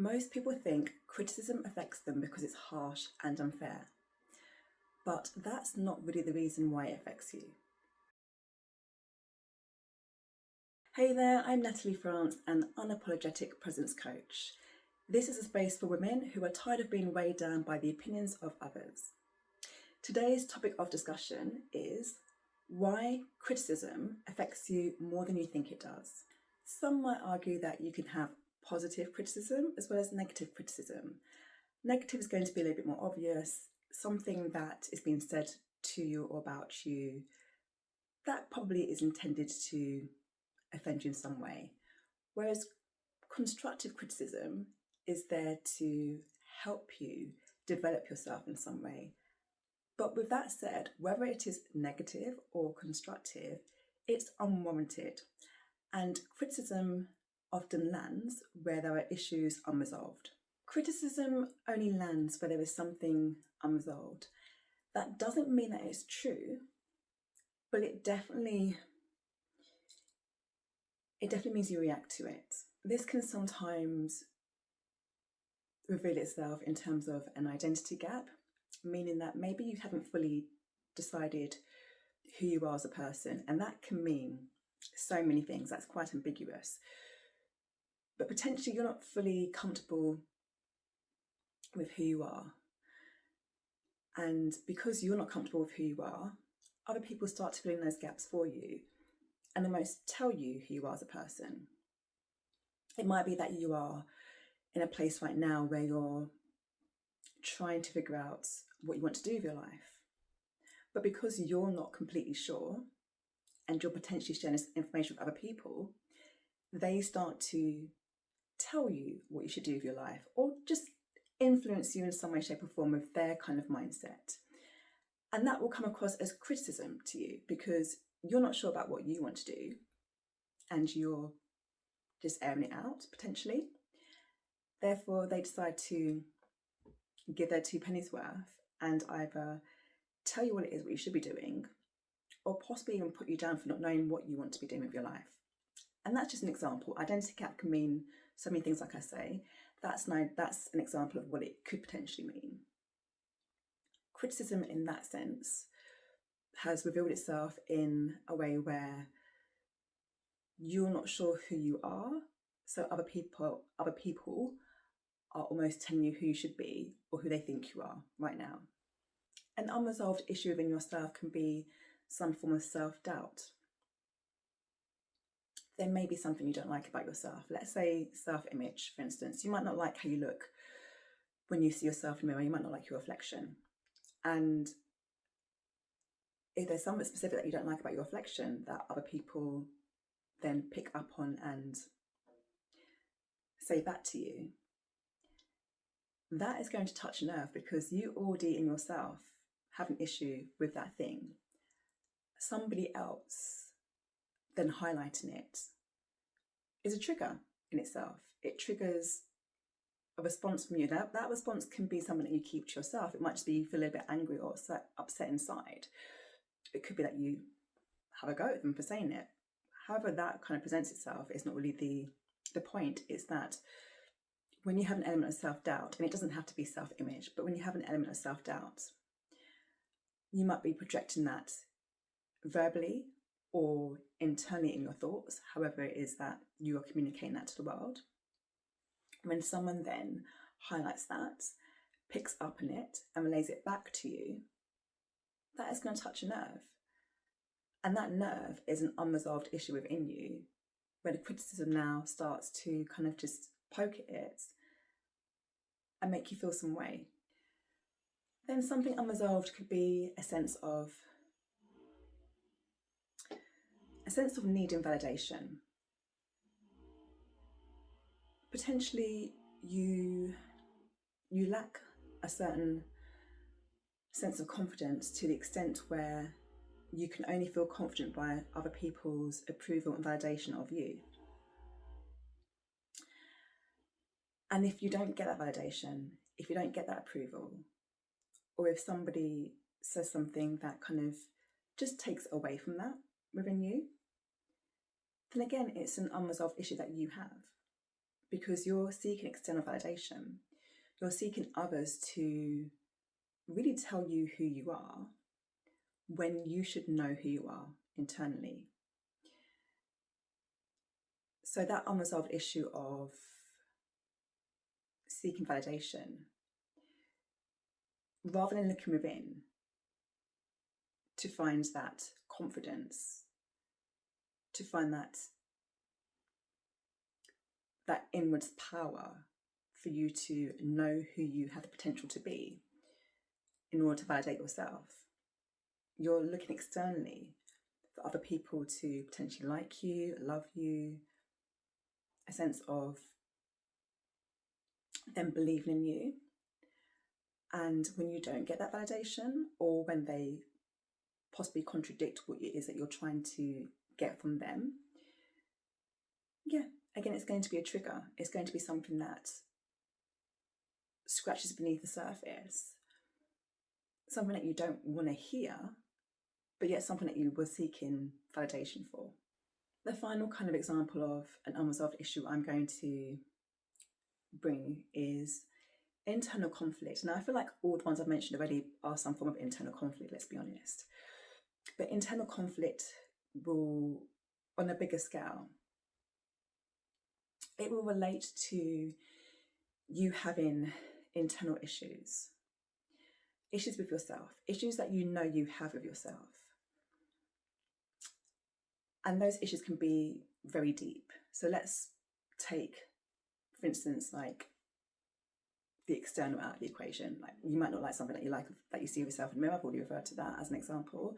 Most people think criticism affects them because it's harsh and unfair, but that's not really the reason why it affects you. Hey there, I'm Natalie France, an unapologetic presence coach. This is a space for women who are tired of being weighed down by the opinions of others. Today's topic of discussion is why criticism affects you more than you think it does. Some might argue that you can have positive criticism as well as negative criticism. Negative is going to be a little bit more obvious, something that is being said to you or about you that probably is intended to offend you in some way. Whereas constructive criticism is there to help you develop yourself in some way. But with that said, whether it is negative or constructive, it's unwarranted. And criticism often lands where there are issues unresolved. Criticism only lands where there is something unresolved. That doesn't mean that it's true, but it definitely means you react to it. This can sometimes reveal itself in terms of an identity gap, meaning that maybe you haven't fully decided who you are as a person, and that can mean so many things. That's quite ambiguous. But potentially you're not fully comfortable with who you are. And because you're not comfortable with who you are, other people start to fill in those gaps for you and almost tell you who you are as a person. It might be that you are in a place right now where you're trying to figure out what you want to do with your life. But because you're not completely sure and you're potentially sharing this information with other people, they start to tell you what you should do with your life or just influence you in some way, shape or form with their kind of mindset. And that will come across as criticism to you because you're not sure about what you want to do and you're just airing it out potentially. Therefore, they decide to give their 2 pennies worth and either tell you what it is what you should be doing or possibly even put you down for not knowing what you want to be doing with your life. And that's just an example. Identity gap can mean so many things, like I say. That's an example of what it could potentially mean. Criticism in that sense has revealed itself in a way where you're not sure who you are, so other people are almost telling you who you should be or who they think you are right now. An unresolved issue within yourself can be some form of self-doubt. There may be something you don't like about yourself. Let's say self-image, for instance. You might not like how you look when you see yourself in the mirror. You might not like your reflection. And if there's something specific that you don't like about your reflection that other people then pick up on and say back to you, that is going to touch a nerve because you already in yourself have an issue with that thing. Somebody else then highlighting it is a trigger in itself. It triggers a response from you. That response can be something that you keep to yourself. It might just be you feel a bit angry or upset inside. It could be that you have a go at them for saying it. However that kind of presents itself is not really the point. Is that when you have an element of self-doubt, and it doesn't have to be self-image, but when you have an element of self-doubt, you might be projecting that verbally or internally in your thoughts, however it is that you are communicating that to the world. When someone then highlights that, picks up on it and relays it back to you, that is going to touch a nerve. And that nerve is an unresolved issue within you, where the criticism now starts to kind of just poke at it and make you feel some way. Then something unresolved could be a sense of needing validation. Potentially you lack a certain sense of confidence to the extent where you can only feel confident by other people's approval and validation of you. And if you don't get that validation, if you don't get that approval, or if somebody says something that kind of just takes away from that within you, then again, it's an unresolved issue that you have. because you're seeking external validation. You're seeking others to really tell you who you are when you should know who you are internally. So that unresolved issue of seeking validation, rather than looking within to find that confidence, to find that inwards power for you to know who you have the potential to be in order to validate yourself, you're looking externally for other people to potentially like you, love you, a sense of them believing in you. And when you don't get that validation, or when they possibly contradict what it is that you're trying to get from them, again, it's going to be a trigger. It's going to be something that scratches beneath the surface, something that you don't want to hear, but yet something that you were seeking validation for. The final kind of example of an unresolved issue I'm going to bring is internal conflict. Now, I feel like all the ones I've mentioned already are some form of internal conflict, let's be honest. But internal conflict will, on a bigger scale, it will relate to you having internal issues with yourself, issues that you know you have with yourself. And those issues can be very deep. So let's take, for instance, like the external out of the equation. Like, you might not like something that you like, that you see yourself in the mirror. I've already referred to that as an example.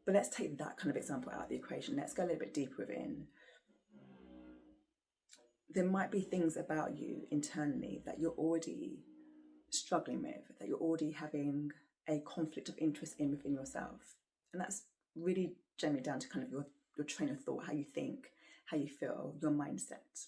But let's take that kind of example out of the equation. Let's go a little bit deeper within. There might be things about you internally that you're already struggling with, that you're already having a conflict of interest in within yourself. And that's really generally down to kind of your train of thought, how you think, how you feel, your mindset.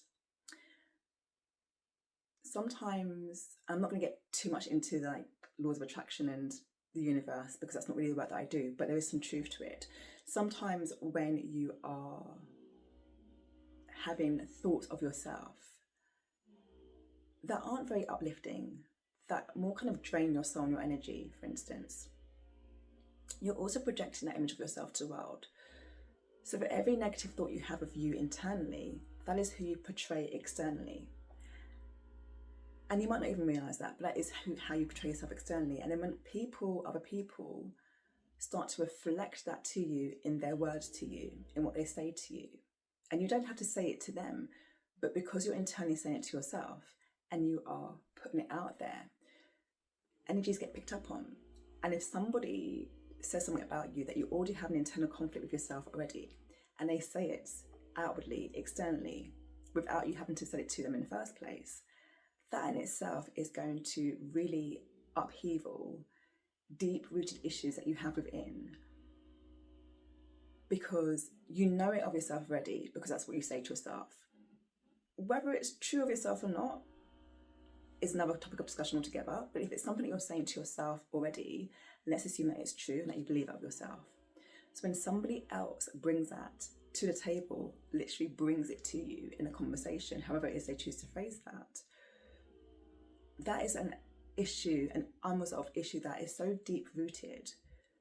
Sometimes, I'm not going to get too much into like laws of attraction and the universe, because that's not really the work that I do, but there is some truth to it. Sometimes when you are having thoughts of yourself that aren't very uplifting, that more kind of drain your soul and your energy, for instance, you're also projecting that image of yourself to the world. So for every negative thought you have of you internally, that is who you portray externally. And you might not even realise that, but that is how you portray yourself externally. And then when other people start to reflect that to you in their words to you, in what they say to you, and you don't have to say it to them, but because you're internally saying it to yourself and you are putting it out there, energies get picked up on. And if somebody says something about you that you already have an internal conflict with yourself already, and they say it outwardly, externally, without you having to say it to them in the first place, that in itself is going to really upheaval deep-rooted issues that you have within, because you know it of yourself already, because that's what you say to yourself. Whether it's true of yourself or not is another topic of discussion altogether, but if it's something that you're saying to yourself already, let's assume that it's true and that you believe that of yourself. So when somebody else brings that to the table, literally brings it to you in a conversation, however it is they choose to phrase that, that is an issue, an unresolved issue that is so deep-rooted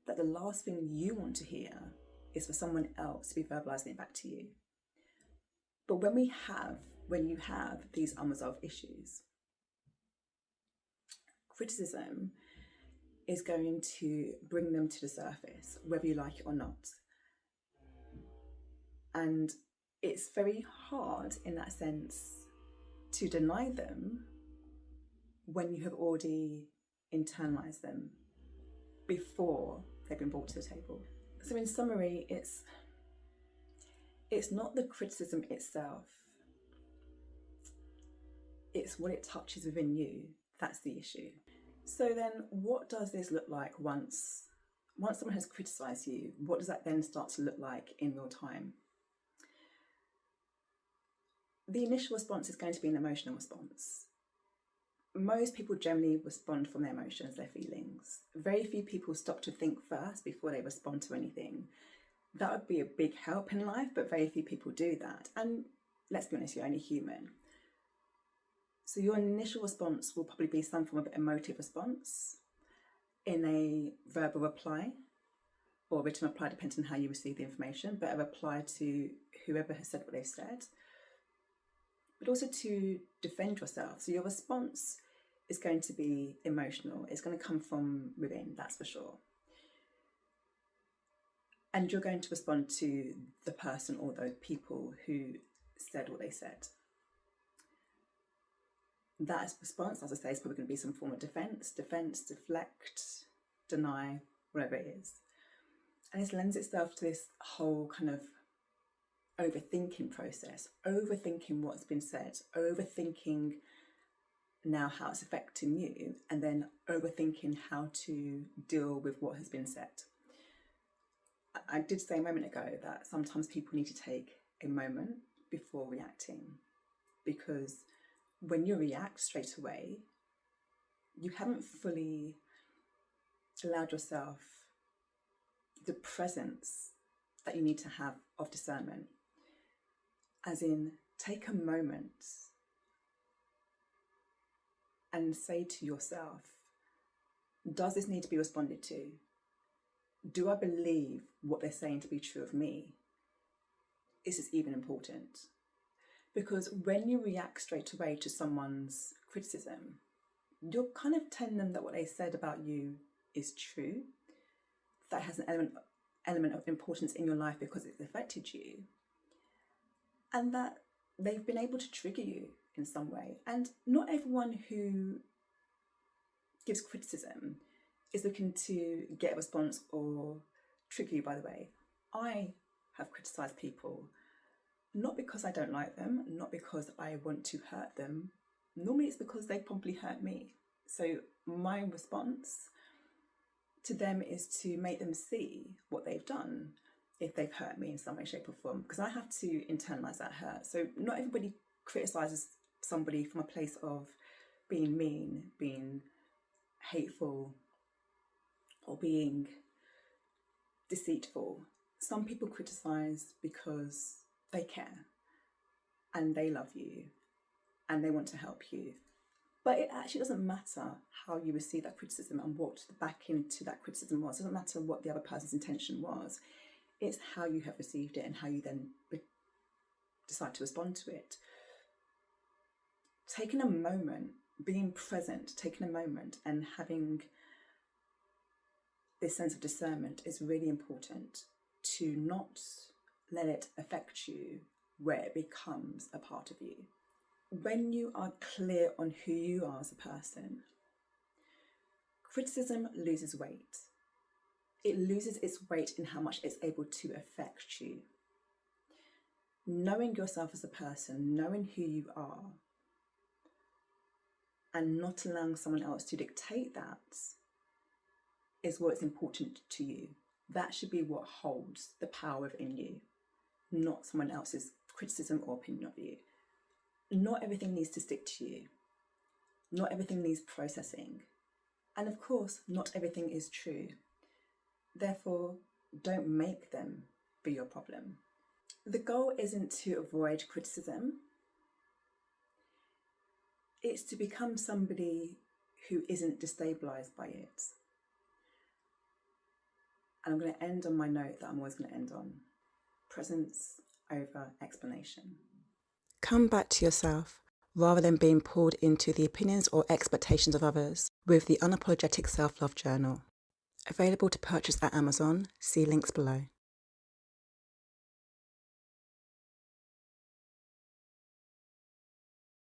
that the last thing you want to hear is for someone else to be verbalizing it back to you. But when you have these unresolved issues, criticism is going to bring them to the surface, whether you like it or not. And it's very hard in that sense to deny them when you have already internalized them before they've been brought to the table. So in summary, it's not the criticism itself, it's what it touches within you that's the issue. So then what does this look like once someone has criticized you? What does that then start to look like in real time? The initial response is going to be an emotional response. Most people generally respond from their emotions, their feelings. Very few people stop to think first before they respond to anything. That would be a big help in life, but very few people do that. And let's be honest, you're only human. So your initial response will probably be some form of emotive response in a verbal reply or written reply, depending on how you receive the information, but a reply to whoever has said what they've said, but also to defend yourself. So your response is going to be emotional. It's going to come from within, that's for sure. And you're going to respond to the person or those people who said what they said. That response, as I say, is probably going to be some form of defense, deflect, deny, whatever it is. And this lends itself to this whole kind of overthinking process, overthinking what's been said, overthinking now how it's affecting you, and then overthinking how to deal with what has been said. I did say a moment ago that sometimes people need to take a moment before reacting, because when you react straight away, you haven't fully allowed yourself the presence that you need to have of discernment. As in, take a moment and say to yourself, does this need to be responded to? Do I believe what they're saying to be true of me? Is this even important? Because when you react straight away to someone's criticism, you're kind of telling them that what they said about you is true, that has an element of importance in your life because it's affected you, and that they've been able to trigger you in some way. And not everyone who gives criticism is looking to get a response or trigger you, by the way. I have criticised people, not because I don't like them, not because I want to hurt them. Normally it's because they probably hurt me. So my response to them is to make them see what they've done if they've hurt me in some way, shape or form, because I have to internalise that hurt. So not everybody criticises somebody from a place of being mean, being hateful, or being deceitful. Some people criticise because they care and they love you and they want to help you. But it actually doesn't matter how you receive that criticism and what the back into that criticism was. It doesn't matter what the other person's intention was. It's how you have received it and how you then decide to respond to it. Taking a moment, being present, taking a moment and having this sense of discernment is really important, to not let it affect you where it becomes a part of you. When you are clear on who you are as a person, criticism loses weight. It loses its weight in how much it's able to affect you. Knowing yourself as a person, knowing who you are, and not allowing someone else to dictate that is what's important to you. That should be what holds the power within you, not someone else's criticism or opinion of you. Not everything needs to stick to you. Not everything needs processing. And of course, not everything is true. Therefore, don't make them be your problem. The goal isn't to avoid criticism. It's to become somebody who isn't destabilised by it. And I'm going to end on my note that I'm always going to end on: presence over explanation. Come back to yourself rather than being pulled into the opinions or expectations of others with the Unapologetic Self-Love Journal. Available to purchase at Amazon. See links below.